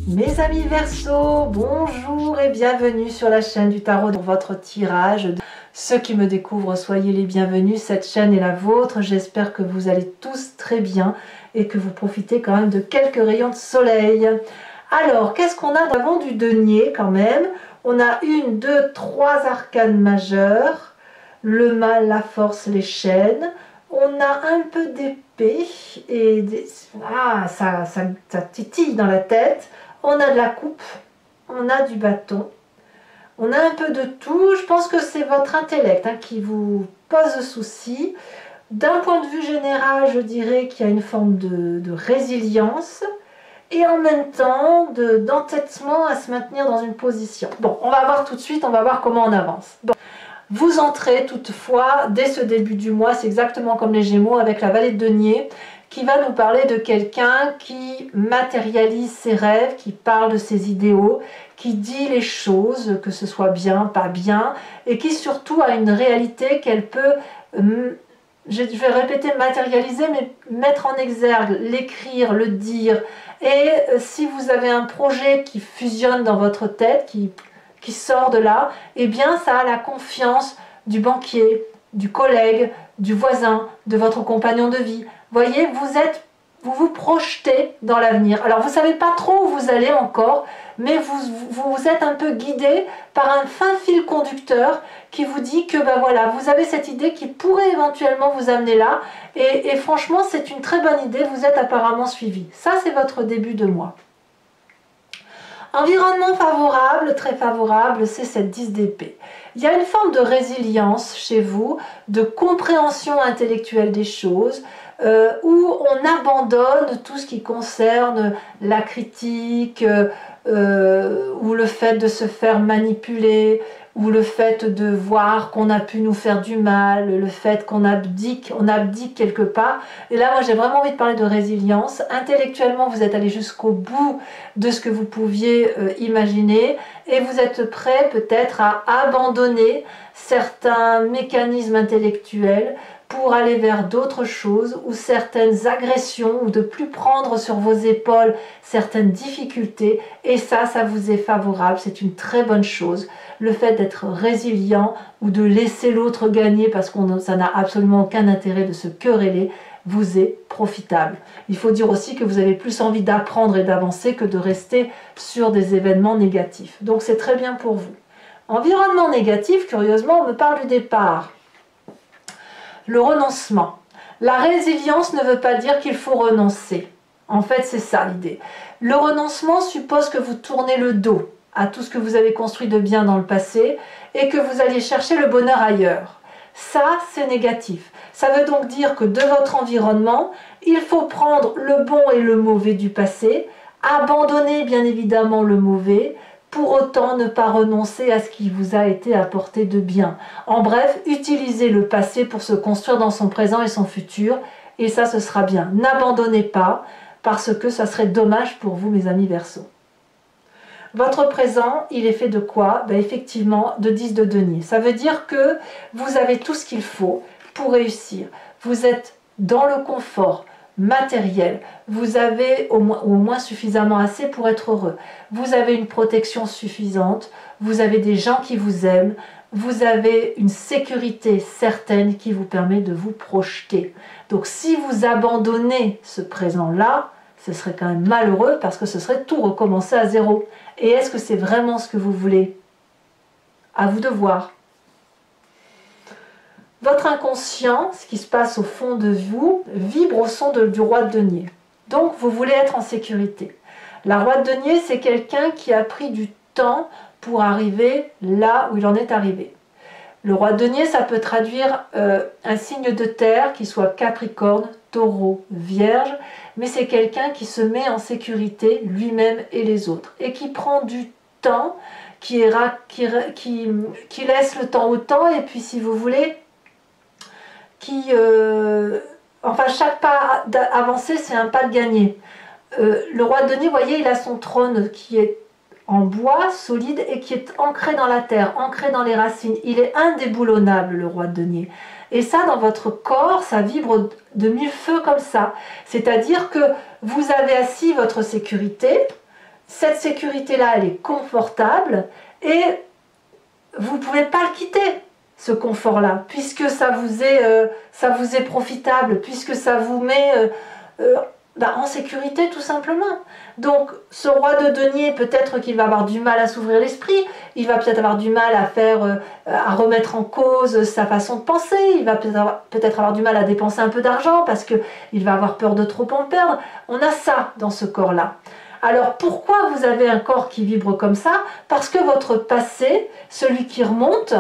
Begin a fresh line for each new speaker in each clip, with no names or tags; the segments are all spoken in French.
Mes amis Verseau, bonjour et bienvenue sur la chaîne du tarot dans votre tirage. Ceux qui me découvrent, soyez les bienvenus, cette chaîne est la vôtre. J'espère que vous allez tous très bien et que vous profitez quand même de quelques rayons de soleil. Alors, qu'est-ce qu'on a devant du denier quand même? On a 1, 2, 3 arcanes majeures, le mal, la force, les chaînes. On a un peu d'épée et ça titille dans la tête. On a de la coupe, on a du bâton, on a un peu de tout. Je pense que c'est votre intellect qui vous pose souci. D'un point de vue général, je dirais qu'il y a une forme de résilience et en même temps d'entêtement à se maintenir dans une position. Bon, on va voir tout de suite, on va voir comment on avance. Bon. Vous entrez toutefois, dès ce début du mois, c'est exactement comme les Gémeaux avec la vallée de denier, qui va nous parler de quelqu'un qui matérialise ses rêves, qui parle de ses idéaux, qui dit les choses, que ce soit bien, pas bien, et qui surtout a une réalité qu'elle peut, je vais répéter matérialiser, mais mettre en exergue, l'écrire, le dire. Et si vous avez un projet qui fusionne dans votre tête, qui sort de là, eh bien ça a la confiance du banquier, du collègue, du voisin, de votre compagnon de vie. Voyez, vous vous projetez dans l'avenir. Alors vous ne savez pas trop où vous allez encore, mais vous êtes un peu guidé par un fin fil conducteur qui vous dit que ben voilà, vous avez cette idée qui pourrait éventuellement vous amener là. Et franchement, c'est une très bonne idée, vous êtes apparemment suivi. Ça, c'est votre début de mois. Environnement favorable, très favorable, c'est cette 10 d'épée. Il y a une forme de résilience chez vous, de compréhension intellectuelle des choses, où on abandonne tout ce qui concerne la critique, ou le fait de se faire manipuler, ou le fait de voir qu'on a pu nous faire du mal, le fait qu'on abdique quelque part. Et là, moi, j'ai vraiment envie de parler de résilience. Intellectuellement, vous êtes allé jusqu'au bout de ce que vous pouviez imaginer et vous êtes prêt peut-être à abandonner certains mécanismes intellectuels pour aller vers d'autres choses ou certaines agressions ou de plus prendre sur vos épaules certaines difficultés et ça vous est favorable, c'est une très bonne chose. Le fait d'être résilient ou de laisser l'autre gagner parce que ça n'a absolument aucun intérêt de se quereller vous est profitable. Il faut dire aussi que vous avez plus envie d'apprendre et d'avancer que de rester sur des événements négatifs. Donc c'est très bien pour vous. Environnement négatif, curieusement, on me parle du départ. Le renoncement. La résilience ne veut pas dire qu'il faut renoncer. En fait, c'est ça l'idée. Le renoncement suppose que vous tournez le dos à tout ce que vous avez construit de bien dans le passé et que vous alliez chercher le bonheur ailleurs. Ça, c'est négatif. Ça veut donc dire que de votre environnement, il faut prendre le bon et le mauvais du passé, abandonner bien évidemment le mauvais, pour autant ne pas renoncer à ce qui vous a été apporté de bien. En bref, utilisez le passé pour se construire dans son présent et son futur, et ça, ce sera bien. N'abandonnez pas, parce que ça serait dommage pour vous, mes amis Verseau. Votre présent, il est fait de quoi? Ben effectivement, de 10 de denier. Ça veut dire que vous avez tout ce qu'il faut pour réussir. Vous êtes dans le confort matériel, vous avez au moins suffisamment assez pour être heureux, vous avez une protection suffisante, vous avez des gens qui vous aiment, vous avez une sécurité certaine qui vous permet de vous projeter. Donc si vous abandonnez ce présent-là, ce serait quand même malheureux parce que ce serait tout recommencer à zéro. Et est-ce que c'est vraiment ce que vous voulez? À vous de voir. Votre inconscient, ce qui se passe au fond de vous, vibre au son du roi de denier. Donc vous voulez être en sécurité. La roi de denier, c'est quelqu'un qui a pris du temps pour arriver là où il en est arrivé. Le roi de denier, ça peut traduire un signe de terre qui soit Capricorne, Taureau, Vierge, mais c'est quelqu'un qui se met en sécurité lui-même et les autres et qui prend du temps, qui laisse le temps au temps et puis si vous voulez, enfin chaque pas avancé c'est un pas de gagné. Le roi de denier, vous voyez, il a son trône qui est en bois solide et qui est ancré dans la terre, ancré dans les racines. Il est indéboulonnable, le roi de denier. Et ça, dans votre corps, ça vibre de mille feux comme ça. C'est-à-dire que vous avez assis votre sécurité. Cette sécurité-là, elle est confortable et vous ne pouvez pas le quitter, ce confort-là, puisque ça vous est profitable, puisque ça vous met en sécurité tout simplement. Donc ce roi de denier, peut-être qu'il va avoir du mal à s'ouvrir l'esprit, il va peut-être avoir du mal à remettre en cause sa façon de penser, il va peut-être avoir du mal à dépenser un peu d'argent parce qu'il va avoir peur de trop en perdre. On a ça dans ce corps-là. Alors pourquoi vous avez un corps qui vibre comme ça? Parce que votre passé, celui qui remonte,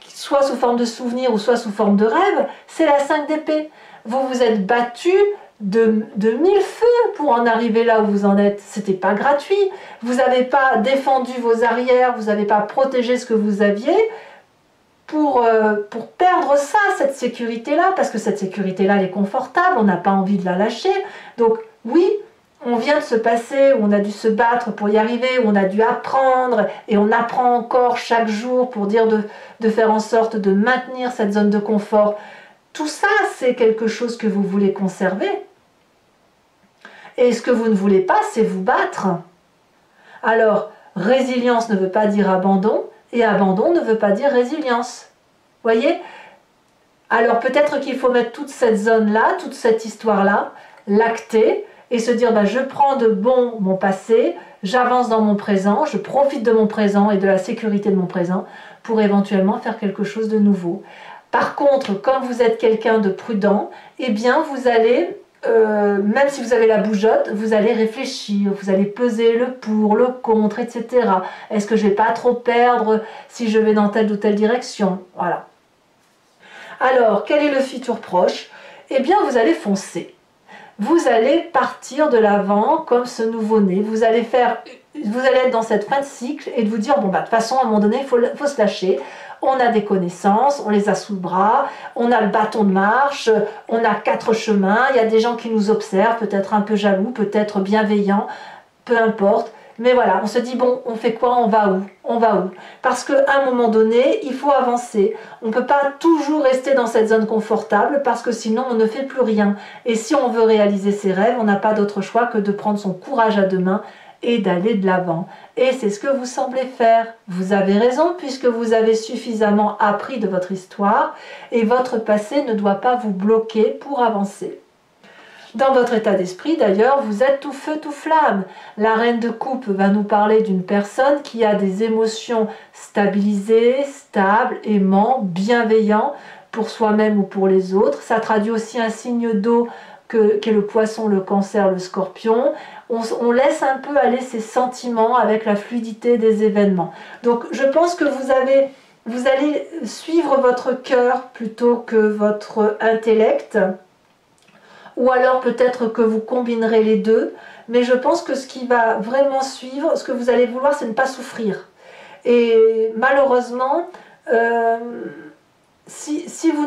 soit sous forme de souvenir ou soit sous forme de rêve, c'est la 5 d'épée. Vous vous êtes battu de mille feux pour en arriver là où vous en êtes. C'était pas gratuit. Vous n'avez pas défendu vos arrières, vous n'avez pas protégé ce que vous aviez pour perdre ça, cette sécurité-là, parce que cette sécurité-là, elle est confortable, on n'a pas envie de la lâcher. Donc oui, on vient de se passer, où on a dû se battre pour y arriver, où on a dû apprendre, et on apprend encore chaque jour pour dire de faire en sorte de maintenir cette zone de confort. Tout ça, c'est quelque chose que vous voulez conserver. Et ce que vous ne voulez pas, c'est vous battre. Alors, résilience ne veut pas dire abandon, et abandon ne veut pas dire résilience. Voyez? Alors peut-être qu'il faut mettre toute cette zone-là, toute cette histoire-là, l'acter, et se dire, je prends de bon mon passé, j'avance dans mon présent, je profite de mon présent et de la sécurité de mon présent pour éventuellement faire quelque chose de nouveau. Par contre, comme vous êtes quelqu'un de prudent, eh bien vous allez, même si vous avez la bougeotte, vous allez réfléchir, vous allez peser le pour, le contre, etc. Est-ce que je ne vais pas trop perdre si je vais dans telle ou telle direction? Voilà. Alors, quel est le futur proche? Eh bien, vous allez foncer. Vous allez partir de l'avant comme ce nouveau-né. Vous allez être dans cette fin de cycle et de vous dire, de toute façon, à un moment donné, il faut se lâcher. On a des connaissances, on les a sous le bras, on a le bâton de marche, on a 4 chemins, il y a des gens qui nous observent, peut-être un peu jaloux, peut-être bienveillants, peu importe. Mais voilà, on se dit, bon, on fait quoi? On va où? On va où? Parce qu'à un moment donné, il faut avancer. On ne peut pas toujours rester dans cette zone confortable parce que sinon, on ne fait plus rien. Et si on veut réaliser ses rêves, on n'a pas d'autre choix que de prendre son courage à deux mains et d'aller de l'avant. Et c'est ce que vous semblez faire. Vous avez raison puisque vous avez suffisamment appris de votre histoire et votre passé ne doit pas vous bloquer pour avancer. Dans votre état d'esprit, d'ailleurs, vous êtes tout feu, tout flamme. La reine de coupe va nous parler d'une personne qui a des émotions stabilisées, stables, aimants, bienveillants pour soi-même ou pour les autres. Ça traduit aussi un signe d'eau qu'est le poisson, le cancer, le scorpion. On laisse un peu aller ses sentiments avec la fluidité des événements. Donc je pense que vous allez suivre votre cœur plutôt que votre intellect. Ou alors peut-être que vous combinerez les deux, mais je pense que ce qui va vraiment suivre, ce que vous allez vouloir, c'est ne pas souffrir. Et malheureusement, si vous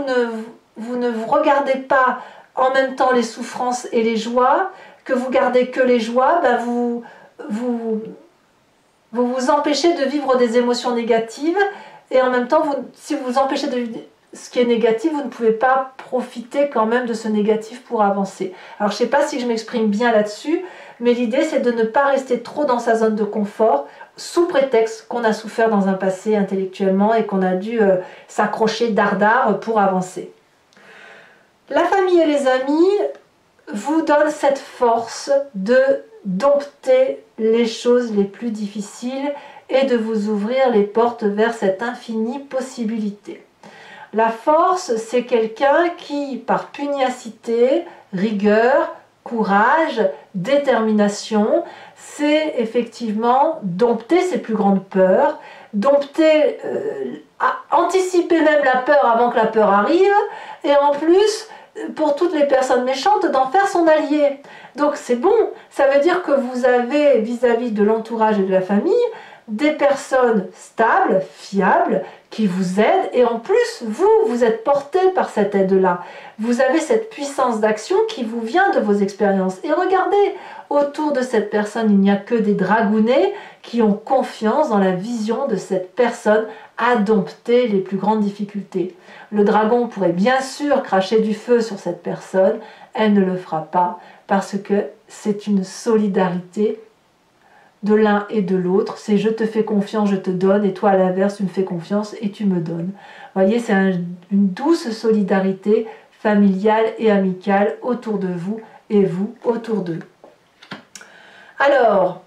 ne vous regardez pas en même temps les souffrances et les joies, que vous gardez que les joies, vous vous empêchez de vivre des émotions négatives, et en même temps, si vous vous empêchez de vivre ce qui est négatif, vous ne pouvez pas profiter quand même de ce négatif pour avancer. Alors je ne sais pas si je m'exprime bien là-dessus, mais l'idée c'est de ne pas rester trop dans sa zone de confort, sous prétexte qu'on a souffert dans un passé intellectuellement et qu'on a dû s'accrocher dardard pour avancer. La famille et les amis vous donnent cette force de dompter les choses les plus difficiles et de vous ouvrir les portes vers cette infinie possibilité. La force, c'est quelqu'un qui, par pugnacité, rigueur, courage, détermination, sait effectivement dompter ses plus grandes peurs, dompter, anticiper même la peur avant que la peur arrive, et en plus, pour toutes les personnes méchantes, d'en faire son allié. Donc c'est bon, ça veut dire que vous avez vis-à-vis de l'entourage et de la famille, des personnes stables, fiables, qui vous aident, et en plus, vous êtes porté par cette aide-là. Vous avez cette puissance d'action qui vous vient de vos expériences. Et regardez, autour de cette personne, il n'y a que des dragounets qui ont confiance dans la vision de cette personne à dompter les plus grandes difficultés. Le dragon pourrait bien sûr cracher du feu sur cette personne, elle ne le fera pas, parce que c'est une solidarité de l'un et de l'autre, c'est je te fais confiance, je te donne, et toi à l'inverse, tu me fais confiance et tu me donnes. Vous voyez, c'est une douce solidarité familiale et amicale autour de vous et vous autour d'eux. Alors,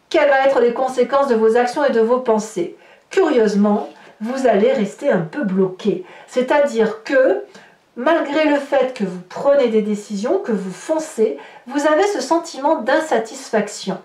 quelles vont être les conséquences de vos actions et de vos pensées? Curieusement, vous allez rester un peu bloqué. C'est-à-dire que, malgré le fait que vous prenez des décisions, que vous foncez, vous avez ce sentiment d'insatisfaction.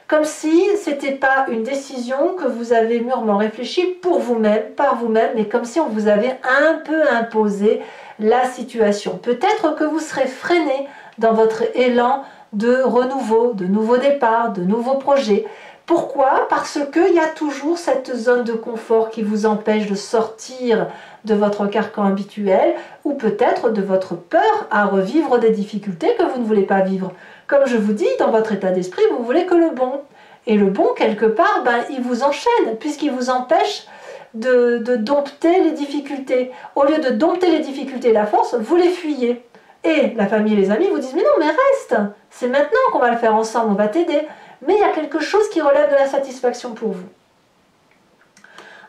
Comme si ce n'était pas une décision que vous avez mûrement réfléchie pour vous-même, par vous-même, mais comme si on vous avait un peu imposé la situation. Peut-être que vous serez freiné dans votre élan de renouveau, de nouveaux départs, de nouveaux projets. Pourquoi? Parce qu'il y a toujours cette zone de confort qui vous empêche de sortir de votre carcan habituel ou peut-être de votre peur à revivre des difficultés que vous ne voulez pas vivre. Comme je vous dis, dans votre état d'esprit, vous voulez que le bon. Et le bon, quelque part, il vous enchaîne puisqu'il vous empêche de dompter les difficultés. Au lieu de dompter les difficultés et la force, vous les fuyez. Et la famille et les amis vous disent « Mais non, mais reste, c'est maintenant qu'on va le faire ensemble, on va t'aider. » Mais il y a quelque chose qui relève de la satisfaction pour vous.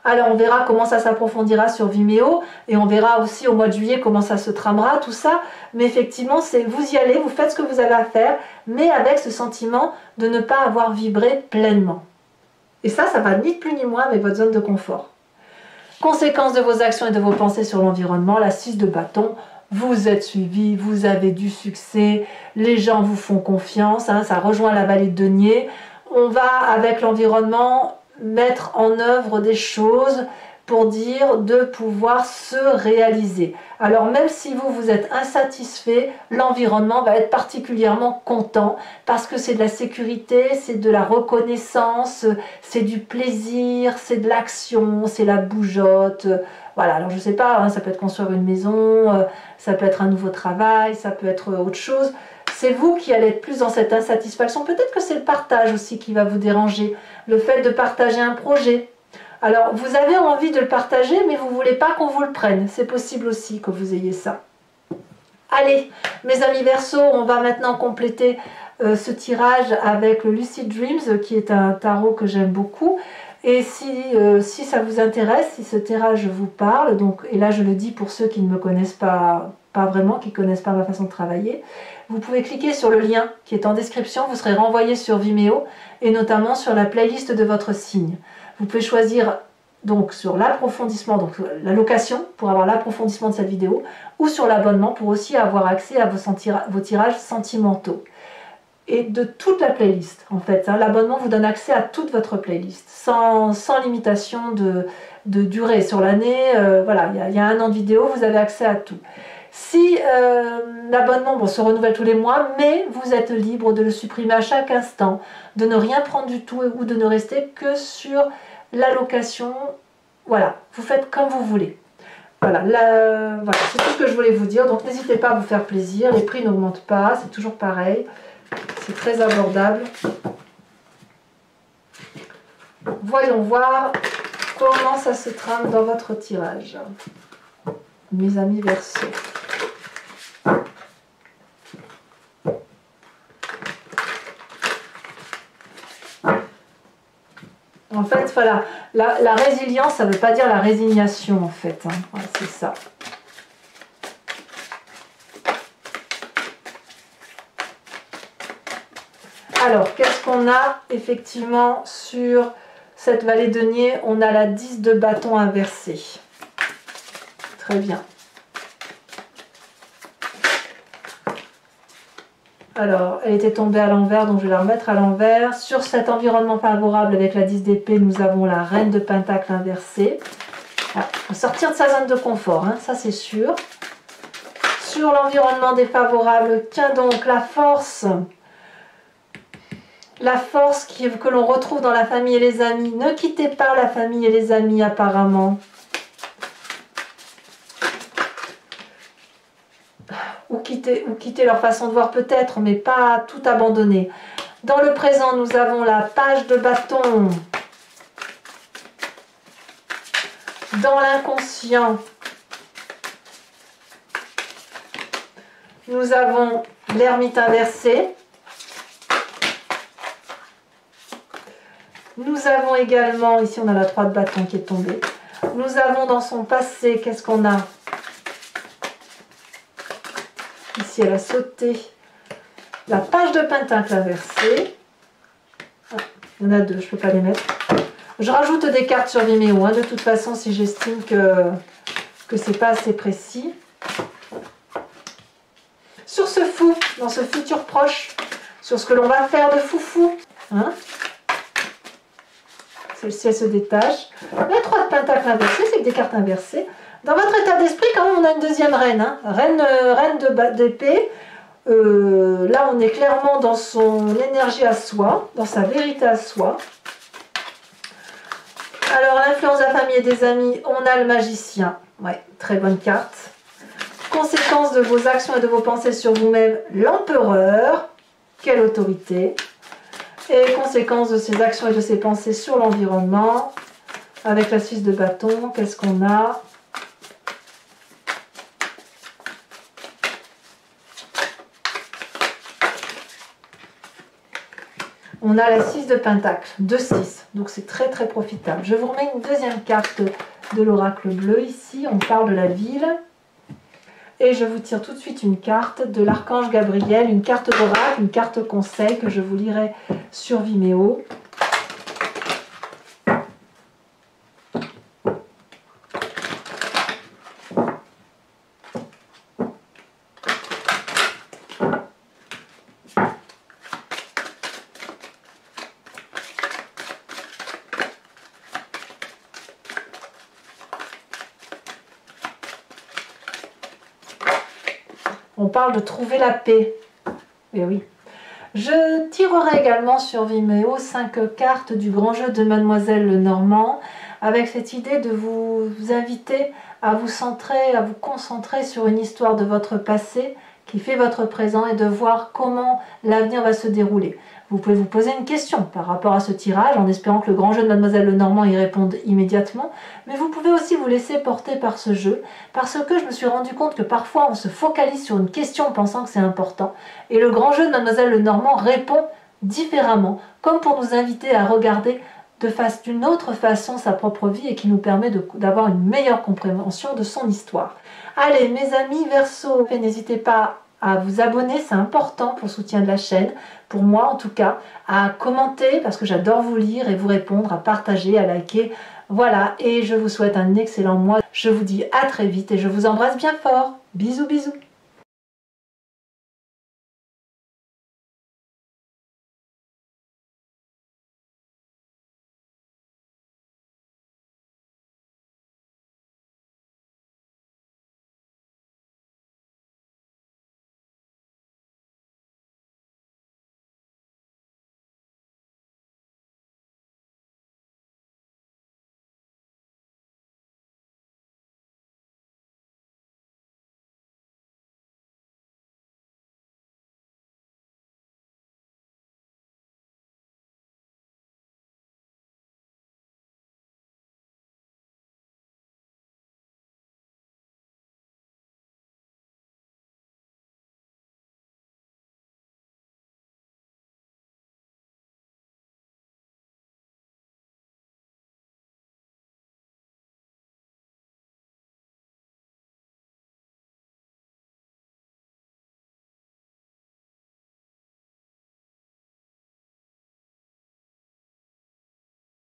Alors on verra comment ça s'approfondira sur Vimeo et on verra aussi au mois de juillet comment ça se tramera, tout ça. Mais effectivement, c'est vous y allez, vous faites ce que vous avez à faire, mais avec ce sentiment de ne pas avoir vibré pleinement. Et ça va ni plus ni moins avec votre zone de confort. Conséquence de vos actions et de vos pensées sur l'environnement, la 6 de bâton. Vous êtes suivi, vous avez du succès, les gens vous font confiance, ça rejoint la vallée de denier. On va, avec l'environnement, mettre en œuvre des choses pour dire de pouvoir se réaliser. Alors même si vous êtes insatisfait, l'environnement va être particulièrement content parce que c'est de la sécurité, c'est de la reconnaissance, c'est du plaisir, c'est de l'action, c'est la bougeotte. Voilà, alors je ne sais pas, ça peut être construire une maison, ça peut être un nouveau travail, ça peut être autre chose. C'est vous qui allez être plus dans cette insatisfaction. Peut-être que c'est le partage aussi qui va vous déranger. Le fait de partager un projet. Alors, vous avez envie de le partager, mais vous ne voulez pas qu'on vous le prenne. C'est possible aussi que vous ayez ça. Allez, mes amis Verseaux, on va maintenant compléter ce tirage avec le Lucid Dreams, qui est un tarot que j'aime beaucoup. Et si ça vous intéresse, si ce tirage vous parle, donc, et là je le dis pour ceux qui ne me connaissent pas vraiment, qui ne connaissent pas ma façon de travailler, vous pouvez cliquer sur le lien qui est en description, vous serez renvoyé sur Vimeo et notamment sur la playlist de votre signe. Vous pouvez choisir donc sur l'approfondissement, donc la location pour avoir l'approfondissement de cette vidéo, ou sur l'abonnement pour aussi avoir accès à vos tirages sentimentaux. Et de toute la playlist en fait, l'abonnement vous donne accès à toute votre playlist, sans limitation de durée sur l'année, voilà, il y a 1 an de vidéo, vous avez accès à tout. Si l'abonnement se renouvelle tous les mois, mais vous êtes libre de le supprimer à chaque instant, de ne rien prendre du tout ou de ne rester que sur la location. Voilà, vous faites comme vous voulez. Voilà, voilà, c'est tout ce que je voulais vous dire. Donc n'hésitez pas à vous faire plaisir, les prix n'augmentent pas, c'est toujours pareil, c'est très abordable. Voyons voir comment ça se trame dans votre tirage, mes amis Verseaux. En fait, voilà, la résilience, ça ne veut pas dire la résignation, en fait. Voilà, c'est ça. Alors, qu'est-ce qu'on a effectivement sur cette vallée de denier? On a la 10 de bâton inversée. Très bien. Alors, elle était tombée à l'envers, donc je vais la remettre à l'envers. Sur cet environnement favorable avec la 10 d'épée, nous avons la reine de pentacle inversée. Il faut sortir de sa zone de confort, ça c'est sûr. Sur l'environnement défavorable, tiens donc la force. la force que l'on retrouve dans la famille et les amis. Ne quittez pas la famille et les amis apparemment. Ou quitter leur façon de voir peut-être, mais pas tout abandonner. Dans le présent, nous avons la page de bâton. Dans l'inconscient, nous avons l'ermite inversé. Nous avons également, ici on a la 3 de bâton qui est tombée. Nous avons dans son passé, qu'est-ce qu'on a? Ici elle a sauté. La page de pentacle inversée. Ah, il y en a 2, je ne peux pas les mettre. Je rajoute des cartes sur Vimeo, hein, de toute façon, si j'estime que ce n'est pas assez précis. Sur ce fou, dans ce futur proche, sur ce que l'on va faire de foufou. Hein, celle-ci, elle se détache. La 3 de pentacle inversée, c'est que des cartes inversées. Dans votre état d'esprit, quand même, on a une deuxième reine. Hein, reine d'épée. Là, on est clairement dans son énergie à soi, dans sa vérité à soi. Alors, l'influence de la famille et des amis, on a le magicien. Ouais, très bonne carte. Conséquence de vos actions et de vos pensées sur vous-même, l'empereur. Quelle autorité. Et conséquence de ses actions et de ses pensées sur l'environnement. Avec la 6 de bâton, qu'est-ce qu'on a? On a la 6 de pentacle, 2-6, donc c'est très très profitable. Je vous remets une deuxième carte de l'oracle bleu ici, on parle de la ville. Et je vous tire tout de suite une carte de l'archange Gabriel, une carte d'oracle, une carte conseil que je vous lirai sur Vimeo. On parle de trouver la paix. Et oui. Je tirerai également sur Vimeo 5 cartes du grand jeu de Mademoiselle Lenormand, avec cette idée de vous inviter à vous centrer, à vous concentrer sur une histoire de votre passé qui fait votre présent et de voir comment l'avenir va se dérouler. Vous pouvez vous poser une question par rapport à ce tirage en espérant que le grand jeu de Mademoiselle Lenormand y réponde immédiatement, mais vous pouvez aussi vous laisser porter par ce jeu parce que je me suis rendu compte que parfois on se focalise sur une question pensant que c'est important et le grand jeu de Mademoiselle Lenormand répond différemment, comme pour nous inviter à regarder d'une autre façon sa propre vie et qui nous permet d'avoir une meilleure compréhension de son histoire. Allez mes amis Verseau, n'hésitez pas à vous abonner, c'est important pour le soutien de la chaîne, pour moi en tout cas, à commenter parce que j'adore vous lire et vous répondre, à partager, à liker. Voilà, et je vous souhaite un excellent mois. Je vous dis à très vite et je vous embrasse bien fort. Bisous bisous.